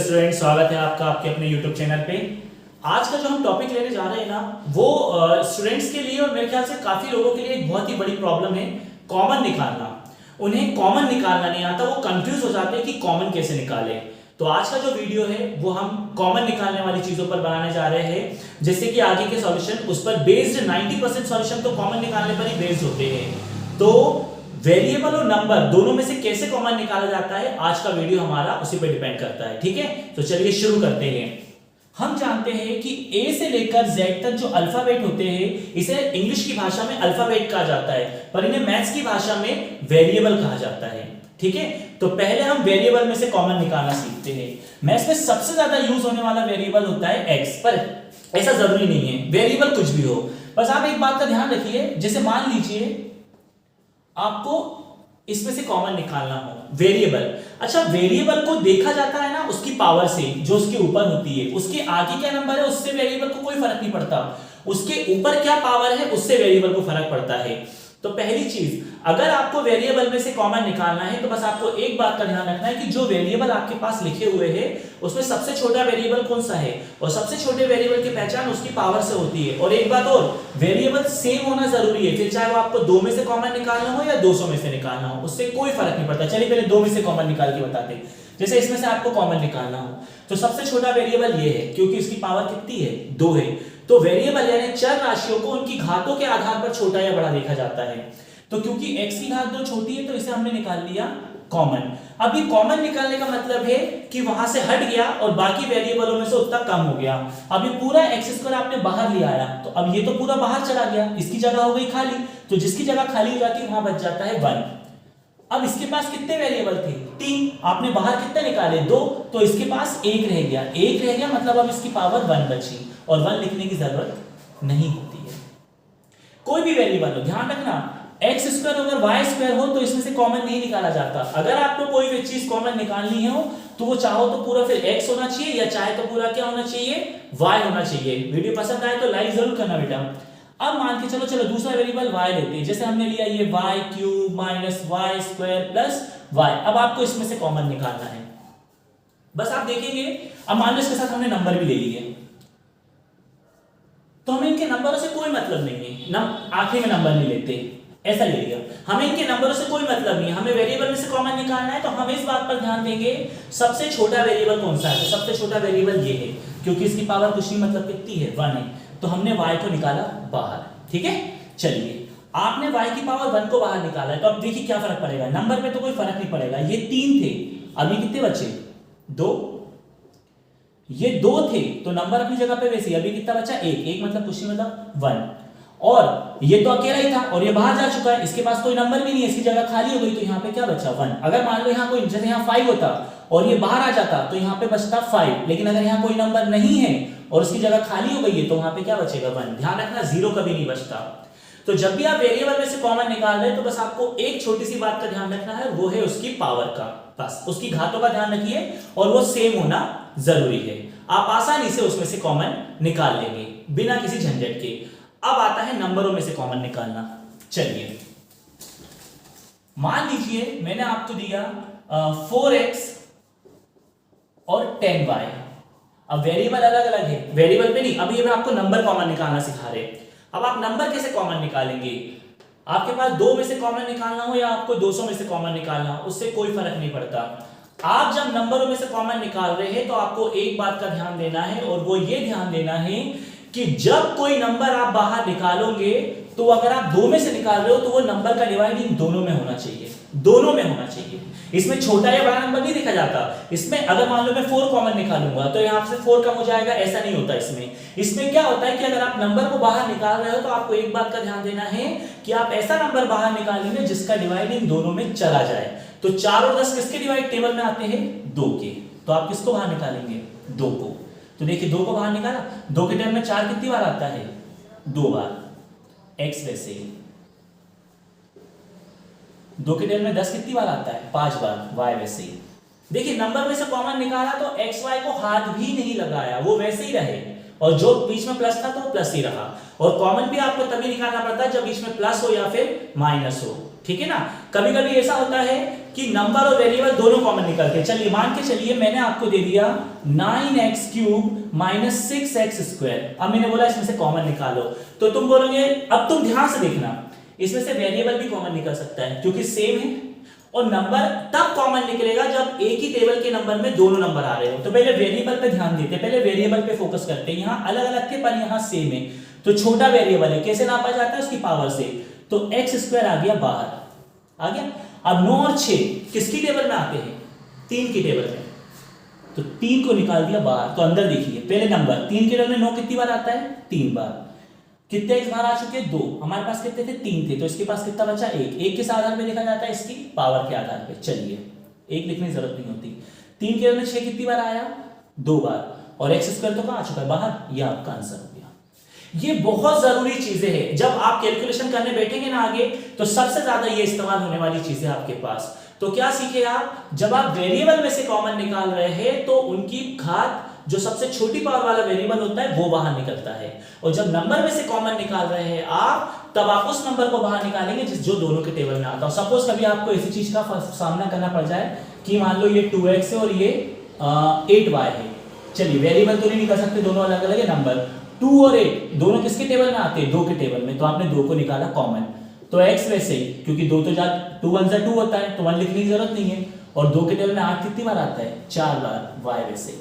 Student, स्वागत है आपका आपके अपने YouTube चैनल पे। आज का जो हम टॉपिक लेने जा रहे हैं ना, वो स्टूडेंट्स के लिए और मेरे ख्याल से काफी लोगों के लिए एक बहुत ही बड़ी प्रॉब्लम है, कॉमन निकालना। उन्हें कॉमन निकालना नहीं आता, वो कंफ्यूज हो जाते हैं कि कॉमन कैसे निकाले। तो आज का जो वीडियो है वो हम कॉमन निकालने वाली चीजों पर बनाने जा रहे हैं, जिससे कि आगे के सॉल्यूशन उस पर बेस्ड 90% सॉल्यूशन तो कॉमन निकालने पर ही बेस्ड होते हैं। तो वेरिएबल और नंबर दोनों में से कैसे कॉमन निकाला जाता है, आज का वीडियो हमारा उसी पर डिपेंड करता है। ठीक है, तो चलिए शुरू करते हैं। हम जानते हैं कि ए से लेकर जेड तक जो अल्फाबेट होते हैं, इसे इंग्लिश की भाषा में अल्फाबेट कहा जाता है, पर इन्हें मैथ्स की भाषा में वेरिएबल कहा जाता है। ठीक है, तो पहले हम वेरिएबल में से कॉमन निकालना सीखते हैं। मैथ्स में सबसे ज्यादा यूज होने वाला वेरिएबल होता है एक्स, पर ऐसा जरूरी नहीं है, वेरिएबल कुछ भी हो। बस आप एक बात का ध्यान रखिए, जैसे मान लीजिए आपको इसमें से कॉमन निकालना हो वेरिएबल। अच्छा, वेरिएबल को देखा जाता है ना उसकी पावर से, जो उसके ऊपर होती है। उसके आगे क्या नंबर है उससे वेरिएबल को कोई फर्क नहीं पड़ता, उसके ऊपर क्या पावर है उससे वेरिएबल को फर्क पड़ता है। तो पहली चीज, अगर आपको वेरिएबल में से कॉमन निकालना है तो बस आपको एक बात का ध्यान रखना है कि जो वेरिएबल आपके पास लिखे हुए हैं उसमें सबसे छोटा वेरिएबल कौन सा है, और सबसे छोटे वेरिएबल की पहचान उसकी पावर से होती है। और एक बात और, वेरिएबल सेम होना जरूरी है, फिर चाहे वो आपको 2 में से कॉमन निकालना हो या 200 में से निकालना हो, उससे कोई फर्क नहीं पड़ता। चलिए पहले 2 में से कॉमन निकाल के बताते हैं। जैसे इसमें से आपको कॉमन निकालना हो तो सबसे छोटा वेरिएबल ये है, क्योंकि इसकी पावर कितनी है, 2 है। तो वेरिएबल यानी चर राशियों को उनकी घातों के आधार पर छोटा या बड़ा देखा जाता है। तो क्योंकि x की घात 2 छोटी है तो इसे हमने निकाल लिया कॉमन। अब ये कॉमन निकालने का मतलब है कि वहां से हट गया और बाकी वेरिएबलों में से उतना कम हो गया। अब ये पूरा x² आपने बाहर ले आया, तो अब ये तो पूरा बाहर चला गया, इसकी जगह हो गई खाली। तो जिसकी जगह खाली हो जाती है वहां बच जाता है 1। अब इसके पास कितने वेरिएबल थे, 3। आपने बाहर कितने निकाले, 2, तो इसके पास 1 रह गया। 1 रह गया मतलब अब इसकी पावर 1 बची, और 1 लिखने की जरूरत नहीं होती है। कोई भी वेरिएबल हो, ध्यान रखना, x² अगर y² हो तो इसमें से कॉमन नहीं निकाला जाता। अगर आपको कोई भी चीज कॉमन निकालनी हो तो वो चाहो तो पूरा फिर x होना चाहिए, या चाहे तो पूरा क्या होना चाहिए, y होना चाहिए। वीडियो पसंद आए तो लाइक जरूर करना बेटा। अब मान के चलो दूसरा वेरिएबल y लेते हैं। जैसे हमने लिया ये y³ minus y² plus y। अब आपको इसमें से कॉमन निकालना है। बस आप देखेंगे, अब मान लो इसके साथ हमने नंबर भी ले लिए, तो हमें इनके नंबरों से कोई मतलब नहीं है, आखिरी में नंबर नहीं लेते, ऐसा ले लिया। हमें इनके नंबरों से कोई मतलब नहीं है, हमें वेरिएबल में से कॉमन निकालना है। तो हम इस बात पर ध्यान देंगे सबसे छोटा वेरिएबल कौन सा है। तो सबसे छोटा वेरिएबल ये है, क्योंकि इसकी पावर कुछ नहीं, मतलब कितनी है, 1 है। तो हमने y को निकाला बाहर। ठीक है, चलिए आपने y की पावर 1 को बाहर निकाला है, तो अब देखिए क्या फर्क पड़ेगा, नंबर में तो कोई फर्क नहीं पड़ेगा। ये 3 थे, अभी कितने बचे, 2। ये 2 थे तो नंबर अपनी जगह पे वैसे, अभी कितना बचा, 1 मतलब कुछ नहीं, मतलब 1। और ये तो अकेला ही था और ये बाहर जा चुका है, इसके पास कोई नंबर भी नहीं है, इसकी जगह खाली हो गई, तो यहाँ पे क्या बचा, 1। अगर मान लो यहाँ कोई, जैसे यहाँ 5 होता और ये बाहर आ जाता तो यहाँ पे बचता 5, लेकिन अगर यहाँ कोई नंबर नहीं है और उसकी जगह खाली हो गई है तो वहां पे क्या बचेगा, 1। ध्यान रखना, 0 कभी नहीं बचता। तो जब भी आप वेरिएबल में से कॉमन निकाल रहे हैं तो बस आपको एक छोटी सी बात का ध्यान रखना है, वो है उसकी पावर का, बस उसकी घातों का ध्यान रखिए, और वो सेम होना जरूरी है। आप आसानी से उसमें से कॉमन निकाल लेंगे बिना किसी झंझट के। अब आता है नंबरों में से कॉमन निकालना। चलिए मान लीजिए मैंने आपको दिया 4x और 10y। अब वेरिएबल अलग अलग है, वेरिएबल पे नहीं, अभी मैं आपको नंबर कॉमन निकालना सिखा रहे। अब आप नंबर कैसे कॉमन निकालेंगे, आपके पास 2 में से कॉमन निकालना हो या आपको 200 में से कॉमन निकालना हो, उससे कोई फर्क नहीं पड़ता। आप जब नंबरों में से कॉमन निकाल रहे हैं तो आपको एक बात का ध्यान देना है, और वो ये ध्यान देना है कि जब कोई नंबर आप बाहर निकालोगे तो अगर आप 2 में से निकाल रहे हो तो वो नंबर का डिवाइडिंग दोनों में होना चाहिए, दोनों में होना चाहिए। इसमें छोटा या बड़ा नंबर नहीं देखा जाता। इसमें अगर मान लो मैं 4 कॉमन निकालूंगा तो यहाँ से 4 कम हो जाएगा, ऐसा नहीं होता। इसमें क्या होता है कि अगर आप नंबर को बाहर निकाल रहे हो तो आपको एक बात का ध्यान देना है कि आप ऐसा नंबर बाहर निकालेंगे जिसका डिवाइडिंग दोनों में चला जाए। तो 4 और 10 किसके डिवाइड टेबल में आते हैं, 2 के। तो आप किसको बाहर निकालेंगे, 2 को। तो देखिए 2 को बाहर निकाला, 2 के टेबल में 4 कितनी बार आता है, 2 बार। x वैसे ही 2 के टेबल में 10 कितनी बार आता है, 5 बार। y वैसे ही। देखिए नंबर में से कॉमन निकाला तो x y को हाथ भी नहीं लगाया, वो वैसे ही रहे, और जो बीच में प्लस था तो वो प्लस ही रहा। और कॉमन भी आपको तभी निकालना पड़ता है जब बीच में प्लस हो या फिर माइनस हो। ठीक है ना, कभी कभी ऐसा होता है कि नंबर और वेरिएबल दोनों कॉमन निकलते हैं। चलिए मान के चलिए मैंने आपको दे दिया 9x³ माइनस 6x²। अब मैंने बोला इसमें से कॉमन निकालो, तो तुम बोलोगे, अब तुम ध्यान से देखना, इसमें से वेरिएबल भी कॉमन निकल सकता है क्योंकि सेम है, और नंबर तब कॉमन निकलेगा जब एक ही टेबल के नंबर में दोनों नंबर आ रहे हो। तो पहले वेरिएबल पे ध्यान देते हैं, पहले वेरिएबल पे फोकस करते हैं। यहाँ अलग अलग थे पर यहाँ सेम है, तो छोटा वेरिएबल है, कैसे नापा जाता है? उसकी पावर से। तो x² आ गया बाहर, आ गया। अब 9 और 6 किसकी टेबल में आते हैं? 3 की टेबल में, तो 3 को निकाल दिया बाहर। तो अंदर देखिए, पहले नंबर 3 के टेबल में 9 कितनी बार आता है? 3 बार। कितने x बार आ चुके? 2। हमारे पास कितने थे? 3 थे, तो इसके पास कितना बचा? 1। 1 किस आधार पे लिखा जाता है? इसकी पावर के आधार पे। चलिए 1 लिखने की जरूरत नहीं होती। 3 के टेबल में 6 कितनी बार आया? 2 बार। और x² तो कहां आ चुका है? बाहर। यह आपका आंसर हो गया। ये बहुत जरूरी चीजें हैं, जब आप कैलकुलेशन करने बैठेंगे ना आगे, तो सबसे ज्यादा ये इस्तेमाल होने वाली चीजें आपके पास। तो क्या सीखे आप? जब आप वेरिएबल में से कॉमन निकाल रहे हैं तो उनकी घात, जो सबसे छोटी पावर वाला वेरिएबल होता है, वो बाहर निकलता है। और जब नंबर में से कॉमन निकाल रहे हैं आप, तब आप उस नंबर को बाहर निकालेंगे जो दोनों के टेबल में आता है। सपोज कभी आपको ऐसी चीज का सामना करना पड़ जाए कि मान लो ये 2x है और ये 8y है। चलिए वेरिएबल तो नहीं निकाल सकते, दोनों अलग अलग है नंबर। 2 और 8 दोनों किसके टेबल में आते हैं? 2 के टेबल में। तो आपने 2 को निकाला कॉमन, तो x वैसे ही, क्योंकि 2 तो 2 1 2 होता है, तो 1 लिखने की जरूरत नहीं है। और 2 के टेबल में 8 कितनी बार आता है? 4 बार। y वैसे ही।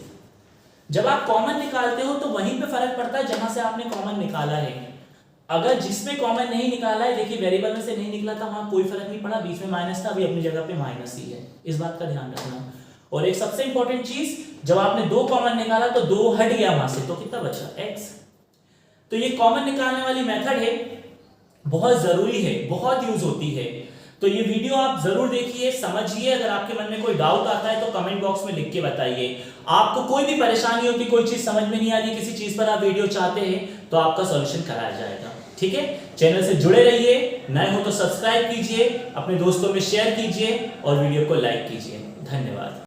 जब आप कॉमन निकालते हो तो वहीं पे फर्क पड़ता है जहां से आपने कॉमन निकाला है। अगर जिसमें कॉमन नहीं निकाला है, देखिए वेरिएबल में से नहीं निकला था, वहां कोई फर्क नहीं पड़ा, बीच में माइनस था, अभी अपनी जगह पे माइनस ही है। इस बात का ध्यान रखना। और एक सबसे इंपॉर्टेंट चीज, जब आपने 2 कॉमन निकाला तो 2 हट गया वहां से, तो कितना बचा? x। तो ये कॉमन निकालने वाली मेथड है, बहुत जरूरी है, बहुत यूज होती है। तो ये वीडियो आप जरूर देखिए, समझिए। अगर आपके मन में कोई डाउट आता है तो कमेंट बॉक्स में लिख के बताइए। आपको कोई भी परेशानी होती, कोई चीज समझ में नहीं आ रही, किसी चीज पर आप वीडियो चाहते हैं, तो आपका सॉल्यूशन कराया जाएगा। ठीक है, चैनल से जुड़े रहिए, नए हो तो सब्सक्राइब कीजिए, अपने दोस्तों में शेयर कीजिए और वीडियो को लाइक कीजिए। धन्यवाद।